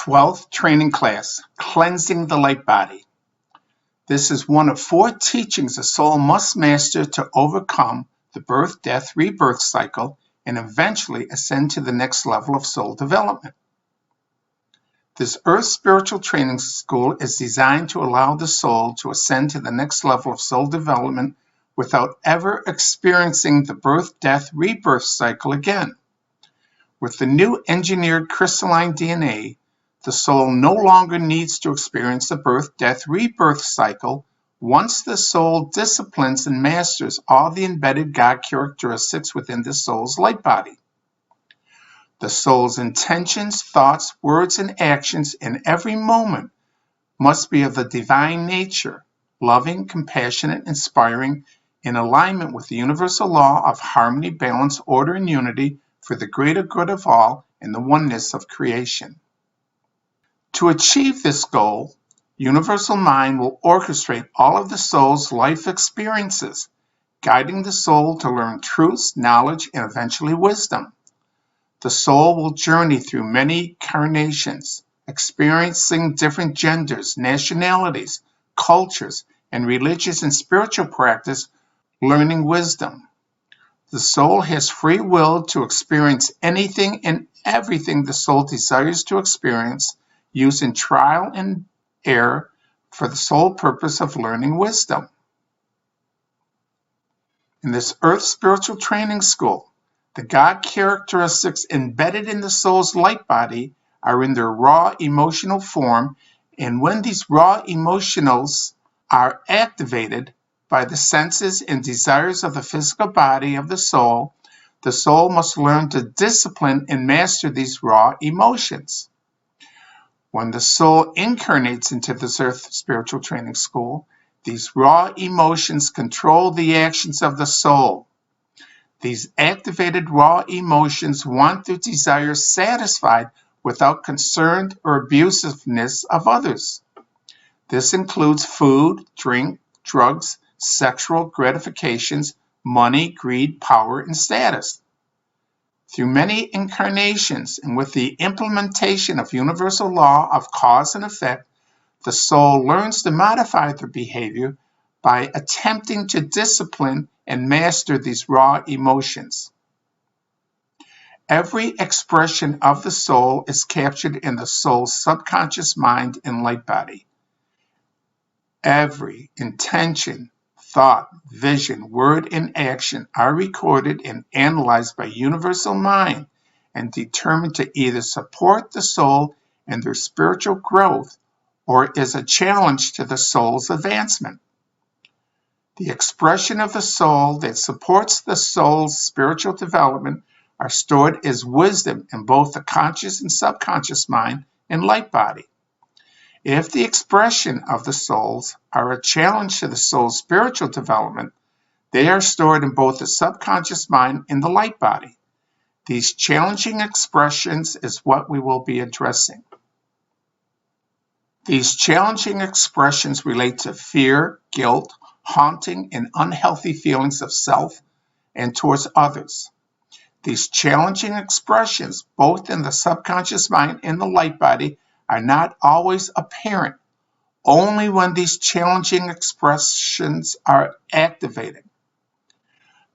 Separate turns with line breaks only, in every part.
12th training class, Cleansing the Light Body. This is one of 4 teachings a soul must master to overcome the birth, death, rebirth cycle and eventually ascend to the next level of soul development. This Earth Spiritual Training School is designed to allow the soul to ascend to the next level of soul development without ever experiencing the birth, death, rebirth cycle again. With the new engineered crystalline DNA, the soul no longer needs to experience the birth, death, rebirth cycle once the soul disciplines and masters all the embedded God characteristics within the soul's light body. The soul's intentions, thoughts, words, and actions in every moment must be of the divine nature, loving, compassionate, inspiring, in alignment with the universal law of harmony, balance, order, and unity for the greater good of all and the oneness of creation. To achieve this goal, Universal Mind will orchestrate all of the soul's life experiences, guiding the soul to learn truths, knowledge, and eventually wisdom. The soul will journey through many incarnations, experiencing different genders, nationalities, cultures, and religious and spiritual practice, learning wisdom. The soul has free will to experience anything and everything the soul desires to experience, using trial and error for the sole purpose of learning wisdom. In this Earth Spiritual Training School, the God characteristics embedded in the soul's light body are in their raw emotional form, and when these raw emotionals are activated by the senses and desires of the physical body of the soul must learn to discipline and master these raw emotions. When the soul incarnates into this Earth Spiritual Training School, these raw emotions control the actions of the soul. These activated raw emotions want their desires satisfied without concern or abusiveness of others. This includes food, drink, drugs, sexual gratifications, money, greed, power, and status. Through many incarnations and with the implementation of universal law of cause and effect, the soul learns to modify their behavior by attempting to discipline and master these raw emotions. Every expression of the soul is captured in the soul's subconscious mind and light body. Every intention, thought, vision, word, and action are recorded and analyzed by Universal Mind and determined to either support the soul in their spiritual growth or is a challenge to the soul's advancement. The expression of the soul that supports the soul's spiritual development are stored as wisdom in both the conscious and subconscious mind and light body. If the expression of the souls are a challenge to the soul's spiritual development, they are stored in both the subconscious mind and the light body. These challenging expressions is what we will be addressing. These challenging expressions relate to fear, guilt, haunting, and unhealthy feelings of self and towards others. These challenging expressions, both in the subconscious mind and the light body, are not always apparent, only when these challenging expressions are activated.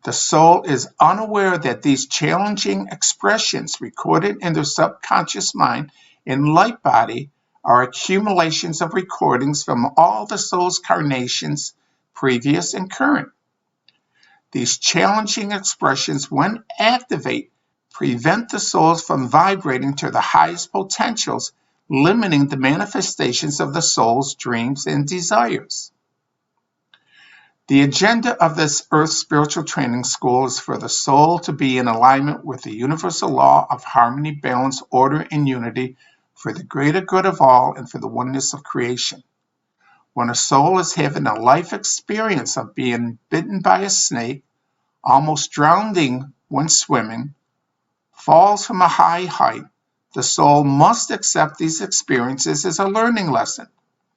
The soul is unaware that these challenging expressions recorded in their subconscious mind and light body are accumulations of recordings from all the soul's incarnations, previous and current. These challenging expressions, when activated, prevent the souls from vibrating to the highest potentials, limiting the manifestations of the soul's dreams and desires. The agenda of this Earth Spiritual Training School is for the soul to be in alignment with the universal law of harmony, balance, order, and unity for the greater good of all and for the oneness of creation. When a soul is having a life experience of being bitten by a snake, almost drowning when swimming, falls from a high height, the soul must accept these experiences as a learning lesson.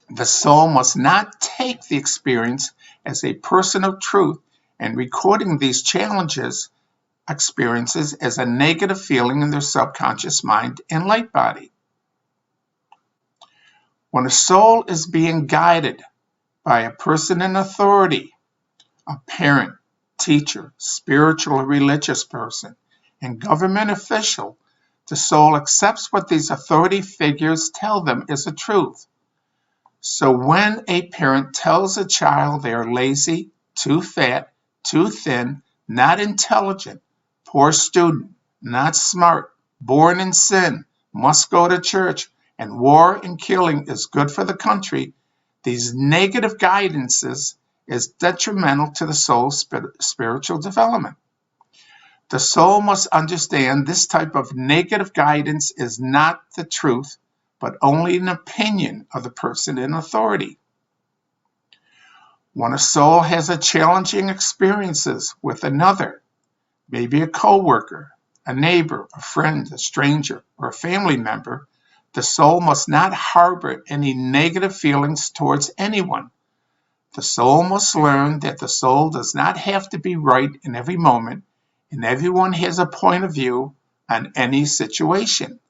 The soul must not take the experience as a personal truth and recording these experiences as a negative feeling in their subconscious mind and light body. When a soul is being guided by a person in authority, a parent, teacher, spiritual or religious person, and government official, the soul accepts what these authority figures tell them is the truth. So when a parent tells a child they are lazy, too fat, too thin, not intelligent, poor student, not smart, born in sin, must go to church, and war and killing is good for the country, these negative guidances is detrimental to the soul's spiritual development. The soul must understand this type of negative guidance is not the truth, but only an opinion of the person in authority. When a soul has a challenging experiences with another, maybe a coworker, a neighbor, a friend, a stranger, or a family member, the soul must not harbor any negative feelings towards anyone. The soul must learn that the soul does not have to be right in every moment, and everyone has a point of view on any situation.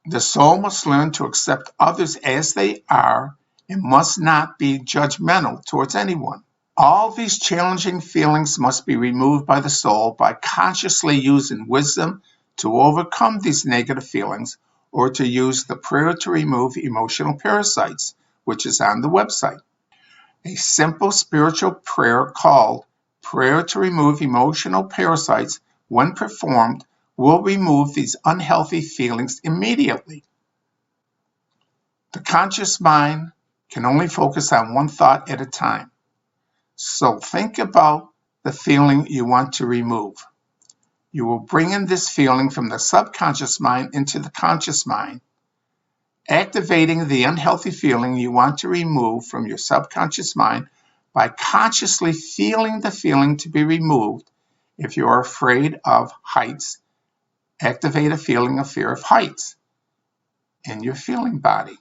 The soul must learn to accept others as they are and must not be judgmental towards anyone. All these challenging feelings must be removed by the soul by consciously using wisdom to overcome these negative feelings, or to use the prayer to remove emotional parasites, which is on the website. A simple spiritual prayer called Prayer to Remove Emotional Parasites, when performed, will remove these unhealthy feelings immediately. The conscious mind can only focus on one thought at a time. So think about the feeling you want to remove. You will bring in this feeling from the subconscious mind into the conscious mind, activating the unhealthy feeling you want to remove from your subconscious mind by consciously feeling the feeling to be removed. If you are afraid of heights, activate a feeling of fear of heights in your feeling body.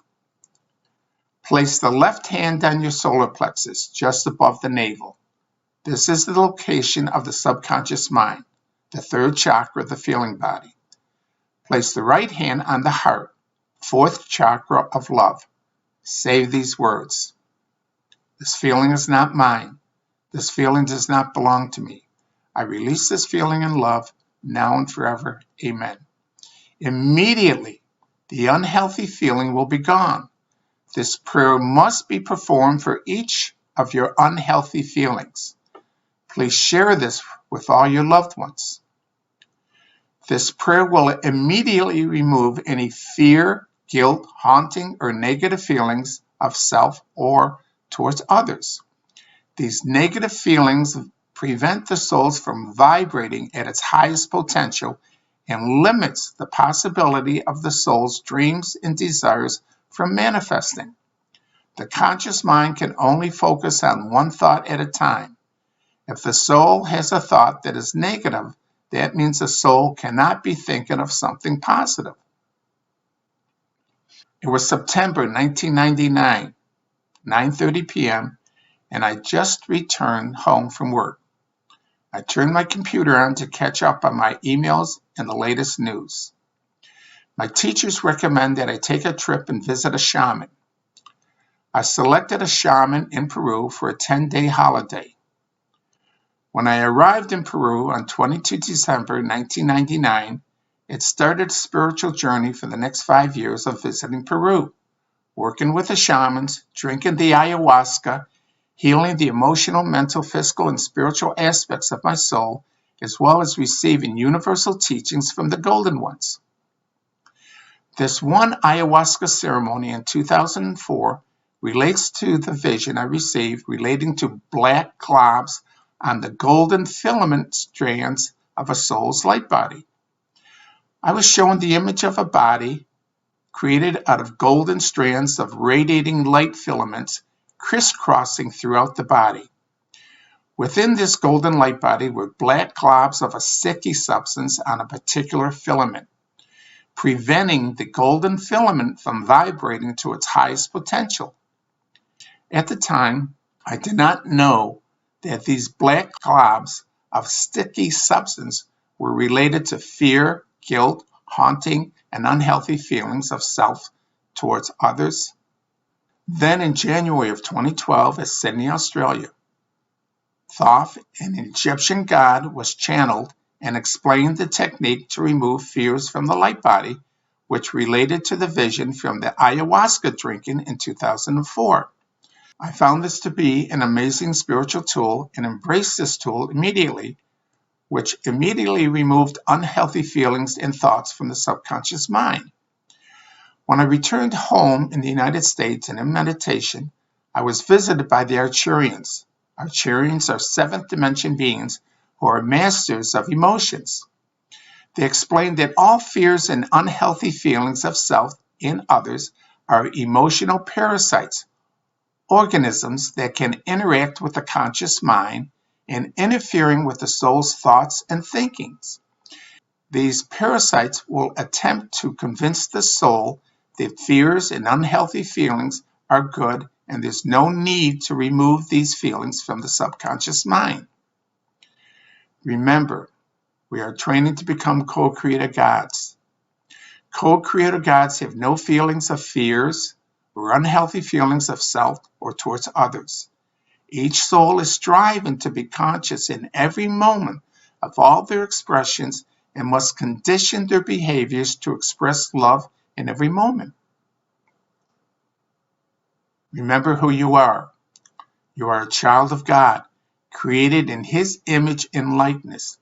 Place the left hand on your solar plexus, just above the navel. This is the location of the subconscious mind, the third chakra of the feeling body. Place the right hand on the heart, fourth chakra of love. Say these words. This feeling is not mine. This feeling does not belong to me. I release this feeling in love, now and forever. Amen. Immediately, the unhealthy feeling will be gone. This prayer must be performed for each of your unhealthy feelings. Please share this with all your loved ones. This prayer will immediately remove any fear, guilt, haunting, or negative feelings of self or towards others. These negative feelings prevent the soul from vibrating at its highest potential and limits the possibility of the soul's dreams and desires from manifesting. The conscious mind can only focus on one thought at a time. If the soul has a thought that is negative, that means the soul cannot be thinking of something positive. It was September 1999, 9:30 p.m., and I just returned home from work. I turned my computer on to catch up on my emails and the latest news. My teachers recommend that I take a trip and visit a shaman. I selected a shaman in Peru for a 10-day holiday. When I arrived in Peru on 22 December 1999, it started a spiritual journey for the next 5 years of visiting Peru, working with the shamans, drinking the ayahuasca, healing the emotional, mental, physical, and spiritual aspects of my soul, as well as receiving universal teachings from the Golden Ones. This one ayahuasca ceremony in 2004 relates to the vision I received relating to black globs on the golden filament strands of a soul's light body. I was shown the image of a body created out of golden strands of radiating light filaments crisscrossing throughout the body. Within this golden light body were black globs of a sticky substance on a particular filament, preventing the golden filament from vibrating to its highest potential. At the time, I did not know that these black globs of sticky substance were related to fear, guilt, haunting, and unhealthy feelings of self towards others. Then in January of 2012 at Sydney, Australia, Thoth, an Egyptian god, was channeled and explained the technique to remove fears from the light body, which related to the vision from the ayahuasca drinking in 2004. I found this to be an amazing spiritual tool and embraced this tool immediately, which immediately removed unhealthy feelings and thoughts from the subconscious mind. When I returned home in the United States and in meditation, I was visited by the Arcturians. Arcturians are seventh dimension beings who are masters of emotions. They explained that all fears and unhealthy feelings of self in others are emotional parasites, organisms that can interact with the conscious mind and interfering with the soul's thoughts and thinkings. These parasites will attempt to convince the soul that fears and unhealthy feelings are good and there's no need to remove these feelings from the subconscious mind. Remember, we are training to become co-creator gods. Co-creator gods have no feelings of fears or unhealthy feelings of self or towards others. Each soul is striving to be conscious in every moment of all their expressions and must condition their behaviors to express love in every moment. Remember who you are. You are a child of God, created in His image and likeness.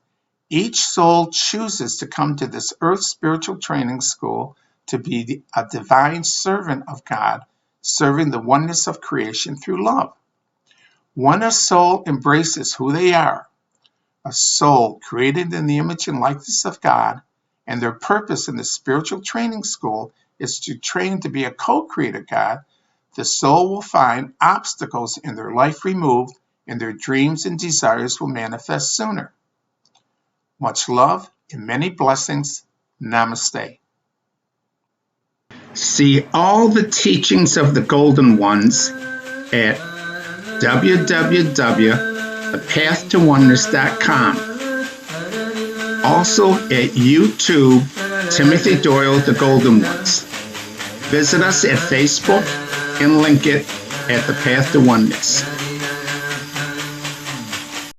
Each soul chooses to come to this earth spiritual training school to be a divine servant of God, serving the oneness of creation through love. When a soul embraces who they are, a soul created in the image and likeness of God, and their purpose in the spiritual training school is to train to be a co-creator God, the soul will find obstacles in their life removed and their dreams and desires will manifest sooner. Much love and many blessings. Namaste. See all the teachings of the Golden Ones at www.thepathtowoneness.com. Also at YouTube, Timothy Doyle, The Golden Ones. Visit us at Facebook and link it at The Path to Oneness.